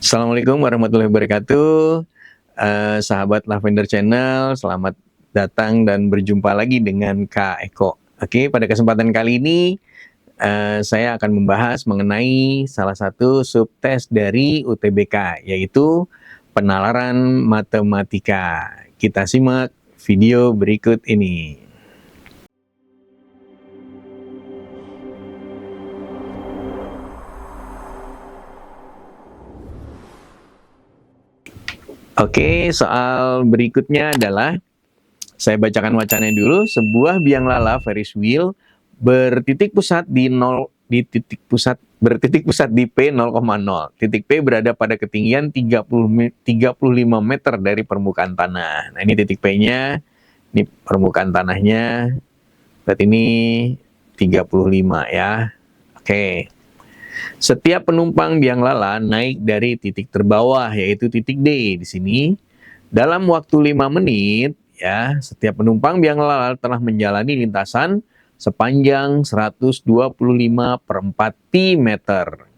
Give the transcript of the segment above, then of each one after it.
Assalamualaikum warahmatullahi wabarakatuh, sahabat Lavender Channel, selamat datang dan berjumpa lagi dengan Kak Eko. Oke, pada kesempatan kali ini, saya akan membahas mengenai salah satu subtes dari UTBK, yaitu penalaran matematika. Kita simak video berikut ini. Oke, soal berikutnya adalah saya bacakan wacananya dulu. Sebuah biang lala Ferris wheel bertitik pusat di 0 di titik pusat bertitik pusat di P 0,0. Titik P berada pada ketinggian 35 meter dari permukaan tanah. Nah, ini titik P-nya, ini permukaan tanahnya. Berarti ini 35 ya. Oke. Setiap penumpang biang lala naik dari titik terbawah, yaitu titik D di sini, dalam waktu 5 menit, ya, setiap penumpang biang lala telah menjalani lintasan sepanjang 125 per 4 pi meter.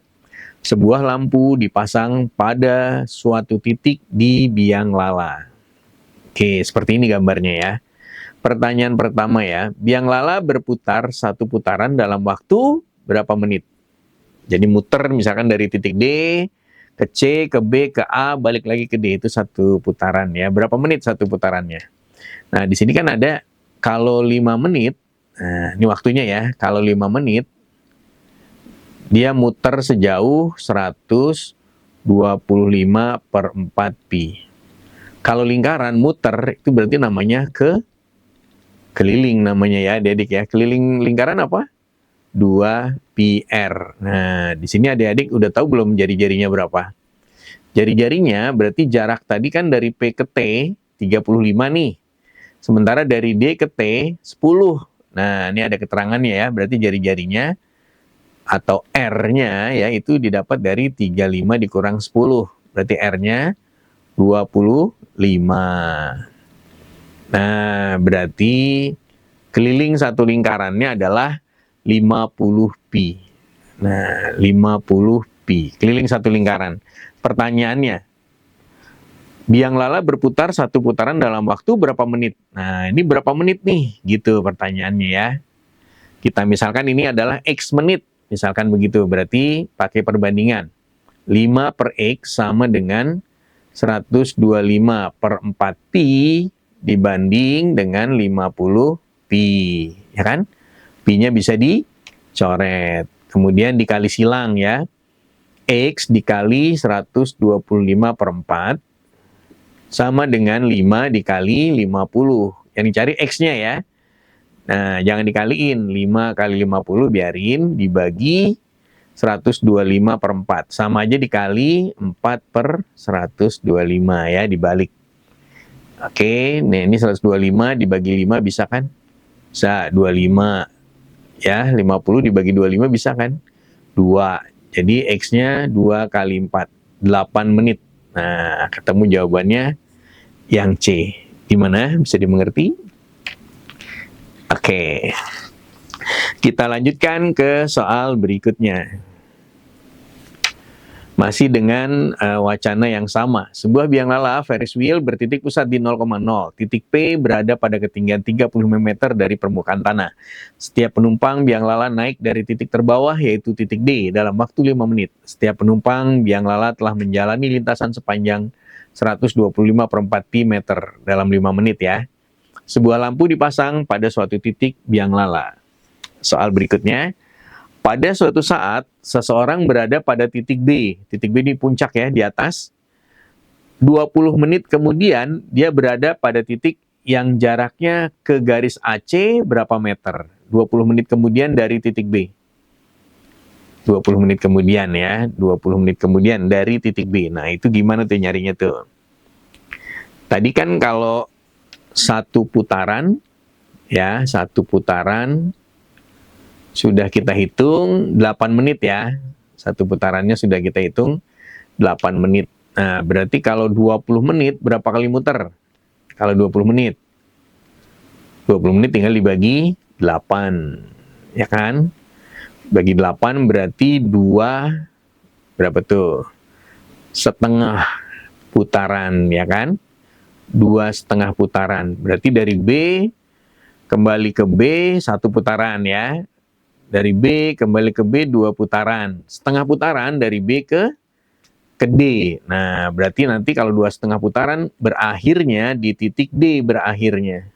Sebuah lampu dipasang pada suatu titik di biang lala. Oke, seperti ini gambarnya ya. Pertanyaan pertama ya, biang lala berputar satu putaran dalam waktu berapa menit? Jadi muter misalkan dari titik D ke C, ke B, ke A, balik lagi ke D, itu satu putaran ya. Berapa menit satu putarannya? Nah, di sini kan ada kalau 5 menit, nah ini waktunya ya, kalau 5 menit, dia muter sejauh 125 per 4 pi. Kalau lingkaran muter, itu berarti namanya keliling namanya ya, adik-adik ya. Keliling lingkaran apa? 2 pi R. Nah, di sini adik-adik udah tahu belum jari-jarinya berapa? Jari-jarinya berarti jarak tadi kan dari P ke T 35 nih. Sementara dari D ke T 10. Nah, ini ada keterangannya ya. Berarti jari-jarinya atau R-nya ya itu didapat dari 35 dikurang 10. Berarti R-nya 25. Nah, berarti keliling satu lingkarannya adalah 50 pi. Nah, 50 pi. Keliling satu lingkaran. Pertanyaannya, biang lala berputar satu putaran dalam waktu berapa menit? Nah, ini berapa menit nih? Gitu pertanyaannya ya. Kita misalkan ini adalah X menit. Misalkan begitu. Berarti pakai perbandingan. 5 per X sama dengan 125 per 4 pi dibanding dengan 50 pi. Ya kan? Pi-nya bisa dicoret. Kemudian dikali silang ya. X dikali 125 per 4 sama dengan 5 dikali 50. Yang dicari X-nya ya. Nah, jangan dikaliin. 5 kali 50 biarin dibagi 125 per 4. Sama aja dikali 4 per 125 ya, dibalik. Oke, nah ini 125 dibagi 5 bisa kan? Bisa, 25. Ya, 50 dibagi 25 bisa kan? 2. Jadi X-nya 2 kali 4. 8 menit. Nah, ketemu jawabannya yang C. Gimana? Bisa dimengerti? Oke. Kita lanjutkan ke soal berikutnya. Masih dengan wacana yang sama. Sebuah biang lala Ferris wheel bertitik pusat di 0,0. Titik P berada pada ketinggian 35 meter dari permukaan tanah. Setiap penumpang biang lala naik dari titik terbawah yaitu titik D dalam waktu 5 menit. Setiap penumpang biang lala telah menjalani lintasan sepanjang 125 per 4 pi meter dalam 5 menit ya. Sebuah lampu dipasang pada suatu titik biang lala. Soal berikutnya, pada suatu saat, seseorang berada pada titik B. Titik B ini puncak ya, di atas. 20 menit kemudian, dia berada pada titik yang jaraknya ke garis AC berapa meter? 20 menit kemudian dari titik B. 20 menit kemudian ya, 20 menit kemudian dari titik B. Nah, itu gimana tuh nyarinya tuh? Tadi kan kalau satu putaran, ya, satu putaran sudah kita hitung 8 menit ya. Satu putarannya sudah kita hitung 8 menit. Nah, berarti kalau 20 menit berapa kali muter? Kalau 20 menit. 20 menit tinggal dibagi 8. Ya kan? Bagi 8 berarti 2 berapa tuh? setengah putaran, ya kan? 2,5 putaran. Berarti dari B kembali ke B 1 putaran ya. Dari B kembali ke B 2 putaran. Setengah putaran dari B ke D. Nah, berarti nanti kalau 2,5 putaran berakhirnya di titik D berakhirnya.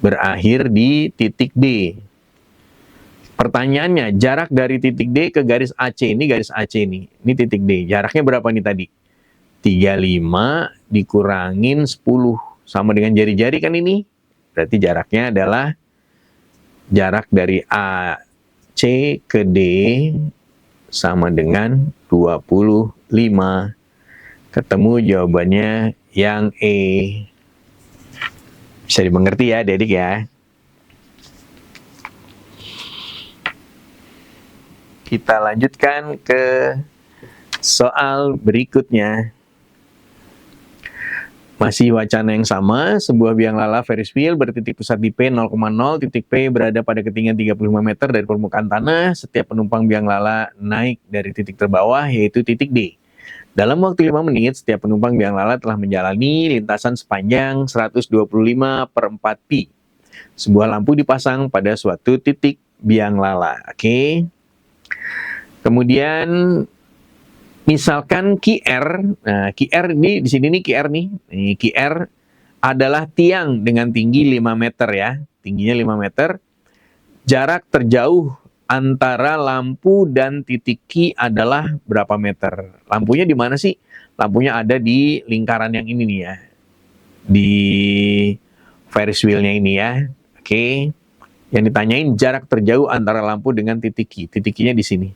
Berakhir di titik D. Pertanyaannya, jarak dari titik D ke garis AC ini ini titik D. Jaraknya berapa nih tadi? 35 dikurangin 10. Sama dengan jari-jari kan ini? Berarti jaraknya adalah jarak dari AC ke D sama dengan 25. Ketemu jawabannya yang E. Bisa dimengerti ya, Dedik ya? Kita lanjutkan ke soal berikutnya. Masih wacana yang sama, sebuah biang lala Ferris wheel bertitik pusat di P 0,0, titik P berada pada ketinggian 35 meter dari permukaan tanah. Setiap penumpang biang lala naik dari titik terbawah, yaitu titik D. Dalam waktu 5 menit, setiap penumpang biang lala telah menjalani lintasan sepanjang 125/4 pi. Sebuah lampu dipasang pada suatu titik biang lala. Oke. Kemudian misalkan QR, nah QR ini di sini nih QR nih. QR adalah tiang dengan tinggi 5 meter ya. Tingginya 5 meter. Jarak terjauh antara lampu dan titik Q adalah berapa meter? Lampunya di mana sih? Lampunya ada di lingkaran yang ini nih ya. Di Ferris wheel-nya ini ya. Oke. Yang ditanyain jarak terjauh antara lampu dengan titik Q. Titik Q-nya di sini.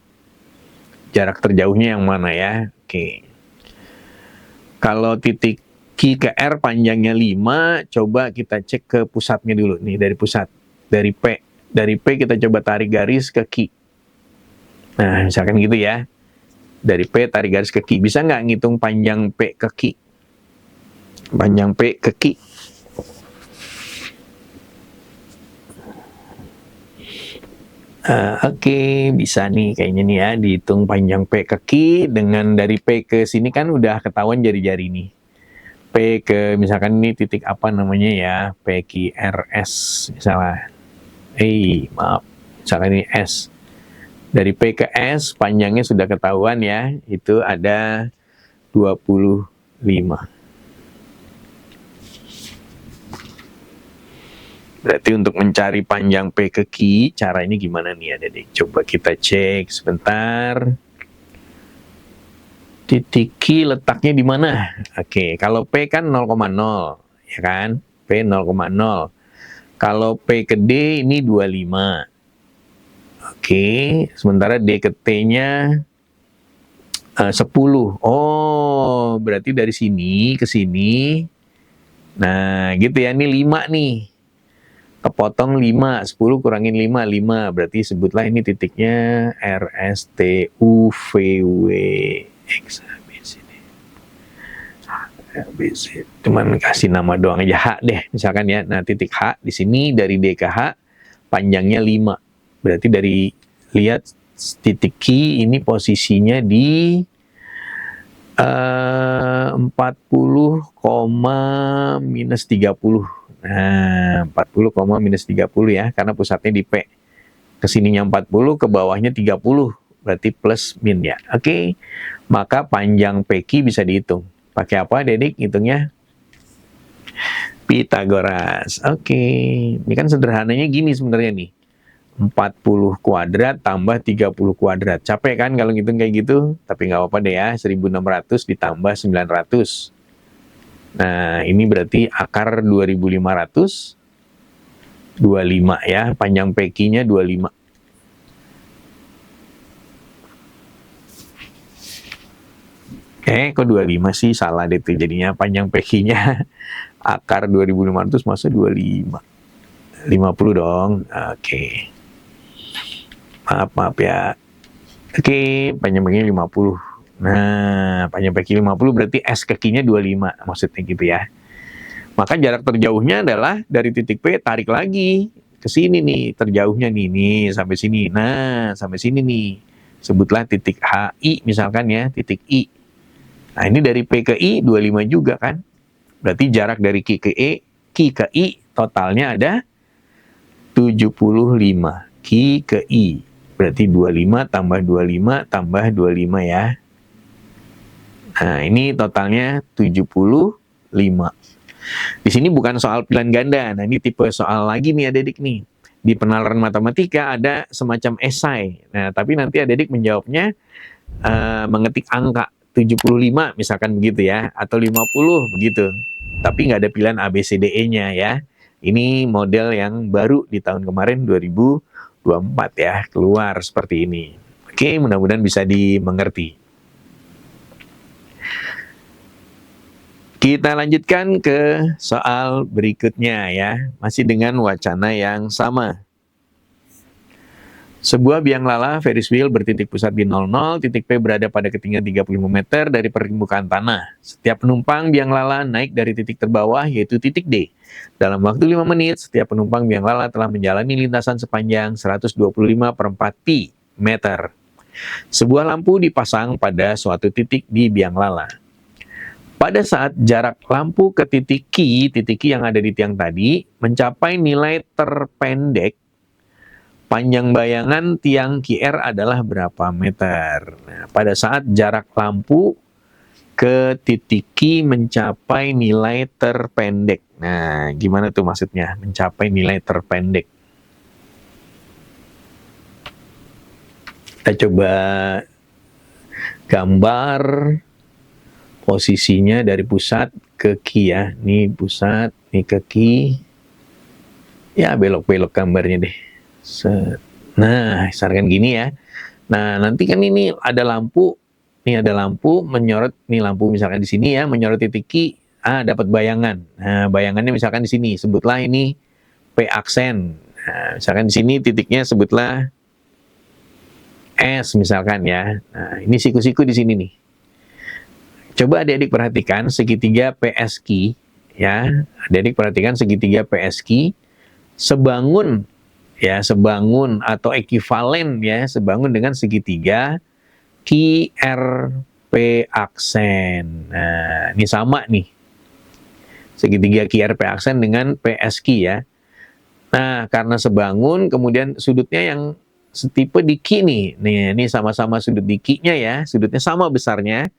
Jarak terjauhnya yang mana ya? Oke. Kalau titik Q ke R panjangnya 5, coba kita cek ke pusatnya dulu. Nih dari pusat. Dari P. Dari P kita coba tarik garis ke Q. Nah, misalkan gitu ya. Dari P tarik garis ke Q. Bisa nggak ngitung panjang P ke Q? Panjang P ke Q. Oke, bisa nih kayaknya nih ya, dihitung panjang P ke Q dengan dari P ke sini kan udah ketahuan jari-jari nih. P ke misalkan ini titik apa namanya ya, P Q R S misalnya. Maaf, misalkan ini S. Dari P ke S panjangnya sudah ketahuan ya, itu ada 25. Berarti untuk mencari panjang P ke Q, caranya gimana nih ya, Dedek? Coba kita cek sebentar. Titik Q letaknya di mana? Oke, kalau P kan 0,0, ya kan? P 0,0. Kalau P ke D ini 25. Oke, sementara D ke T-nya 10. Oh, berarti dari sini ke sini. Nah, gitu ya, ini 5 nih. Kepotong 5, 10 kurangin 5, 5. Berarti sebutlah ini titiknya R, S, T, U, V, W, X, A, B, C, D. B, C. Cuman kasih nama doang aja, H deh. Misalkan ya, nah titik H di sini dari D ke H, panjangnya 5. Berarti dari, lihat titik Q ini posisinya di 40, minus 30. Nah, 40, minus 30 ya, karena pusatnya di P. Kesininya 40, ke bawahnya 30. Berarti plus min ya. Oke, maka panjang PQ bisa dihitung. Pakai apa, Dedik, hitungnya? Pitagoras. Oke, ini kan sederhananya gini sebenarnya nih. 40 kuadrat tambah 30 kuadrat. Capek kan kalau ngitung kayak gitu? Tapi nggak apa-apa deh ya, 1600 ditambah 900. Nah, ini berarti akar 2500, 25 ya, panjang PQ-nya 25. Kok 25 sih, salah deh tuh jadinya panjang PQ-nya. Akar 2500 masa 25. 50 dong. Oke. Maaf ya. Oke, panjang PQ-nya 50. Nah, panjang PQ 50 berarti S ke Q-nya 25, maksudnya gitu ya. Maka jarak terjauhnya adalah dari titik P tarik lagi ke sini nih, terjauhnya nih sampai sini. Nah, sampai sini nih. Sebutlah titik HI misalkan ya, titik I. Nah, ini dari P ke I 25 juga kan. Berarti jarak dari Q ke I totalnya ada 75. Q ke I. Berarti 25 tambah 25 tambah 25 ya. Nah, ini totalnya 75. Di sini bukan soal pilihan ganda. Nah, ini tipe soal lagi nih adik-adik nih. Di penalaran matematika ada semacam esai. Nah, tapi nanti adik-adik menjawabnya mengetik angka 75 misalkan begitu ya, atau 50 begitu. Tapi nggak ada pilihan A, B, C, D, E-nya ya. Ini model yang baru di tahun kemarin 2024 ya, keluar seperti ini. Oke, mudah-mudahan bisa dimengerti. Kita lanjutkan ke soal berikutnya ya, masih dengan wacana yang sama. Sebuah biang lala Ferris wheel bertitik pusat di 00, titik P berada pada ketinggian 35 meter dari permukaan tanah. Setiap penumpang biang lala naik dari titik terbawah, yaitu titik D. Dalam waktu 5 menit, setiap penumpang biang lala telah menjalani lintasan sepanjang 125/4 pi meter. Sebuah lampu dipasang pada suatu titik di biang lala. Pada saat jarak lampu ke titik Q yang ada di tiang tadi, mencapai nilai terpendek, panjang bayangan tiang QR adalah berapa meter? Nah, pada saat jarak lampu ke titik Q mencapai nilai terpendek. Nah, gimana tuh maksudnya? Mencapai nilai terpendek. Kita coba gambar posisinya dari pusat ke Q ya. Ini pusat, ini ke Q. Ya, belok-belok gambarnya deh. Nah, misalkan gini ya. Nah, nanti kan ini ada lampu. Ini ada lampu menyorot, nih lampu misalkan di sini ya, menyorot titik Q, dapat bayangan. Nah, bayangannya misalkan di sini, sebutlah ini P aksen. Nah, misalkan di sini titiknya sebutlah S misalkan ya. Nah, ini siku-siku di sini nih. Coba adik-adik perhatikan segitiga PSQ ya. Adik-adik perhatikan segitiga PSQ sebangun ya, sebangun atau ekuivalen ya, sebangun dengan segitiga QRP aksen. Nah, ini sama nih. Segitiga QRP aksen dengan PSQ ya. Nah, karena sebangun, kemudian sudutnya yang setipe di Q nih. Nih, ini sama-sama sudut di Q-nya ya, sudutnya sama besarnya.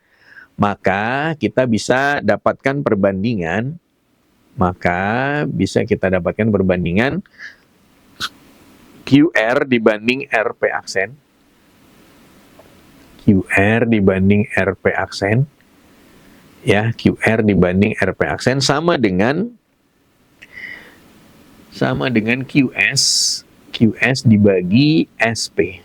Maka kita bisa dapatkan perbandingan, QR dibanding RP aksen. QR dibanding RP aksen. Ya, QR dibanding RP aksen sama dengan QS dibagi SP.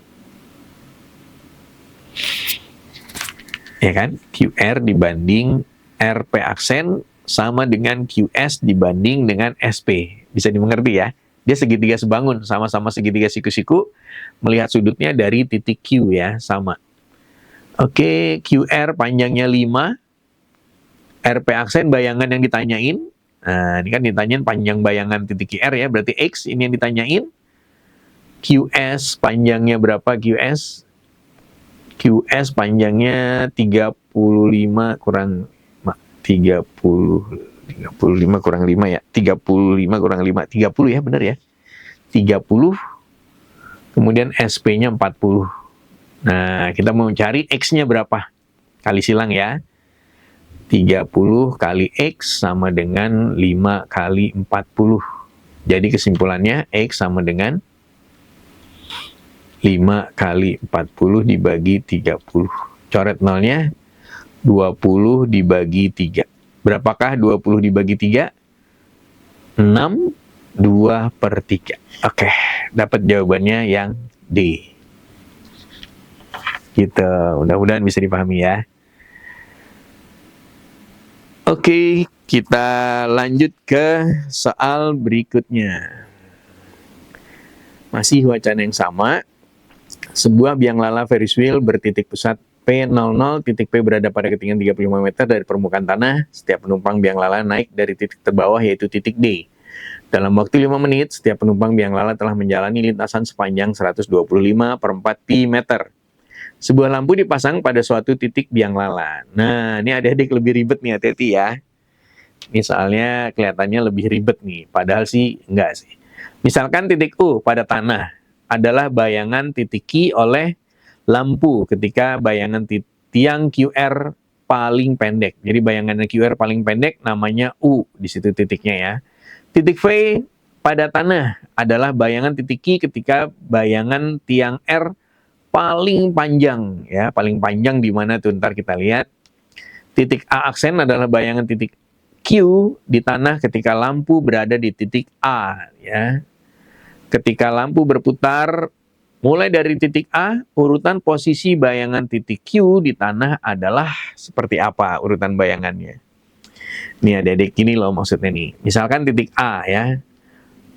Ya kan? QR dibanding RP aksen sama dengan QS dibanding dengan SP. Bisa dimengerti ya? Dia segitiga sebangun, sama-sama segitiga siku-siku, melihat sudutnya dari titik Q ya, sama. Oke, QR panjangnya 5, RP aksen bayangan yang ditanyain. Nah, ini kan ditanyain panjang bayangan titik QR ya, berarti X ini yang ditanyain. QS panjangnya berapa QS? QS panjangnya 35 kurang 30, 35 kurang 5 ya, 35 kurang 5, 30 ya, benar ya, 30, kemudian SP-nya 40. Nah, kita mau cari X-nya berapa, kali silang ya, 30 kali X sama dengan 5 kali 40. Jadi kesimpulannya X sama dengan 5 kali 40 dibagi 30. Coret nolnya, 20 dibagi 3. Berapakah 20 dibagi 3? 6, 2/3. Oke, dapat jawabannya yang D. Gitu, mudah-mudahan bisa dipahami ya. Oke, kita lanjut ke soal berikutnya. Masih wacana yang sama. Sebuah biang lala Ferris wheel bertitik pusat P00, titik P berada pada ketinggian 35 meter dari permukaan tanah. Setiap penumpang biang lala naik dari titik terbawah, yaitu titik D. Dalam waktu 5 menit, setiap penumpang biang lala telah menjalani lintasan sepanjang 125/4 pi meter. Sebuah lampu dipasang pada suatu titik biang lala. Nah, ini adik-adik lebih ribet nih, hati-hati ya. Ini soalnya kelihatannya lebih ribet nih, padahal sih enggak sih. Misalkan titik U pada tanah adalah bayangan titik Q oleh lampu ketika bayangan tiang QR paling pendek. Jadi bayangan QR paling pendek namanya U, di situ titiknya ya. Titik V pada tanah adalah bayangan titik Q ketika bayangan tiang R paling panjang ya, paling panjang di mana tuh ntar kita lihat. Titik A aksen adalah bayangan titik Q di tanah ketika lampu berada di titik A ya. Ketika lampu berputar mulai dari titik A, urutan posisi bayangan titik Q di tanah adalah seperti apa urutan bayangannya. Nih adik-adik, ini loh maksudnya nih. Misalkan titik A ya.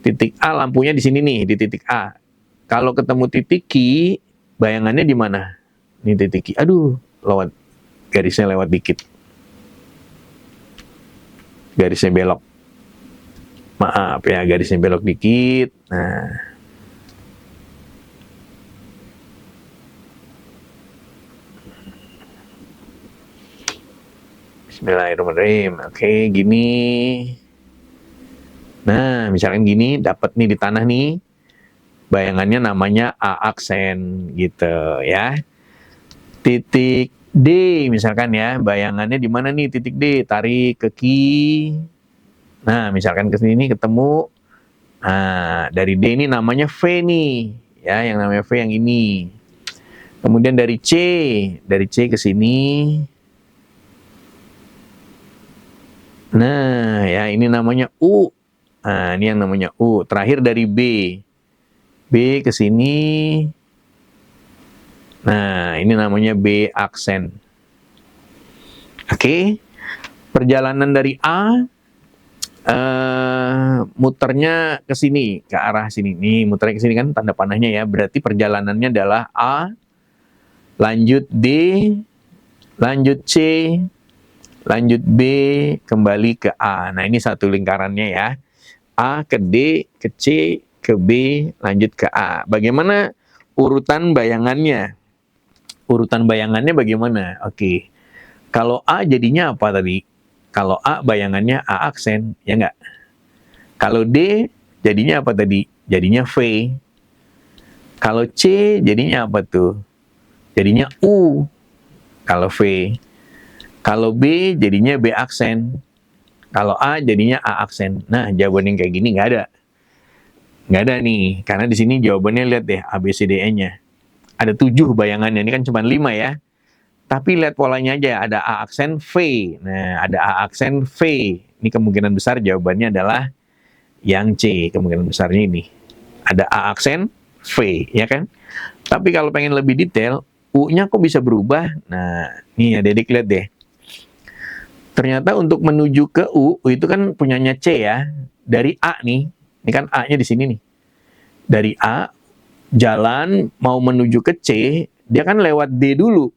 Titik A lampunya di sini nih, di titik A. Kalau ketemu titik Q, bayangannya di mana? Ini titik Q. Aduh, lewat garisnya lewat dikit. Garisnya belok. Maaf ya, garisnya belok dikit. Nah, Bismillahirrahmanirrahim. Oke, gini. Nah, misalkan gini, dapat nih di tanah nih. Bayangannya namanya A aksen gitu ya. Titik D misalkan ya, bayangannya di mana nih titik D? Tarik ke kiri. Nah, misalkan ke sini ketemu. Nah, dari D ini namanya V nih, ya, yang namanya V yang ini. Kemudian dari C ke sini. Nah, ya ini namanya U. Nah, ini yang namanya U. Terakhir dari B ke sini. Nah, ini namanya B aksen. Oke. Perjalanan dari A muternya ke sini, ke arah sini. Nih, muternya ke sini kan tanda panahnya ya. Berarti perjalanannya adalah A, lanjut D, lanjut C, lanjut B, kembali ke A. Nah, ini satu lingkarannya ya. A ke D, ke C, ke B, lanjut ke A. Bagaimana urutan bayangannya? Urutan bayangannya bagaimana? Oke. Kalau A jadinya apa tadi? Kalau A bayangannya A aksen, ya enggak? Kalau D jadinya apa tadi? Jadinya V. Kalau C jadinya apa tuh? Jadinya U. Kalau V. Kalau B jadinya B aksen. Kalau A jadinya A aksen. Nah, jawaban yang kayak gini nggak ada. Nggak ada nih, karena di sini jawabannya lihat deh A, B, C, D, E-nya. Ada 7 bayangannya, ini kan cuma 5 ya. Tapi lihat polanya aja, ada A aksen V. Nah, ada A aksen V. Ini kemungkinan besar jawabannya adalah yang C, kemungkinan besarnya ini. Ada A aksen V, ya kan? Tapi kalau pengen lebih detail, U-nya kok bisa berubah? Nah, nih adik-adik lihat deh. Ternyata untuk menuju ke U itu kan punyanya C ya. Dari A nih, ini kan A-nya di sini nih. Dari A, jalan mau menuju ke C, dia kan lewat D dulu.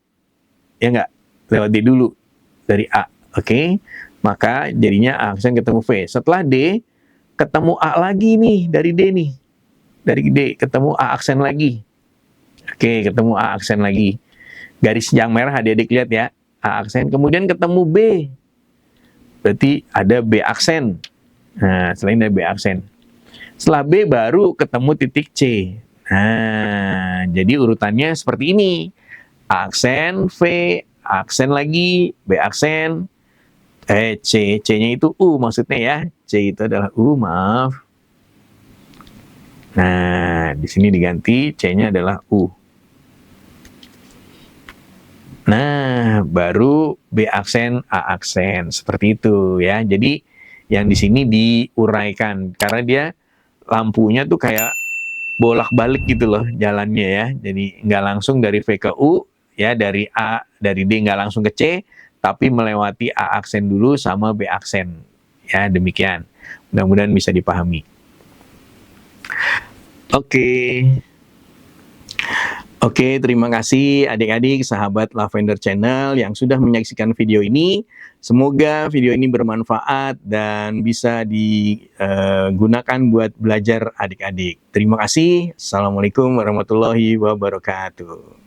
Ya enggak? Lewat D dulu. Dari A, oke? Maka jadinya A aksen ketemu V. Setelah D, ketemu A lagi nih, dari D nih. Dari D, ketemu A aksen lagi. Oke, ketemu A aksen lagi. Garis yang merah adik-adik lihat ya. A aksen, kemudian ketemu B. Berarti ada B aksen. Nah, selain dari B aksen. Setelah B baru ketemu titik C. Nah, jadi urutannya seperti ini. A aksen, V, A aksen lagi, B aksen, C. C-nya itu U maksudnya ya. C itu adalah U, maaf. Nah, di sini diganti, C-nya adalah U. Nah, baru B aksen, A aksen. Seperti itu ya. Jadi, yang di sini diuraikan. Karena dia lampunya tuh kayak bolak-balik gitu loh jalannya ya. Jadi, nggak langsung dari V ke U, ya, dari A, dari D nggak langsung ke C, tapi melewati A aksen dulu sama B aksen. Ya, demikian. Mudah-mudahan bisa dipahami. Oke, terima kasih adik-adik sahabat Lavender Channel yang sudah menyaksikan video ini. Semoga video ini bermanfaat dan bisa digunakan buat belajar adik-adik. Terima kasih. Assalamualaikum warahmatullahi wabarakatuh.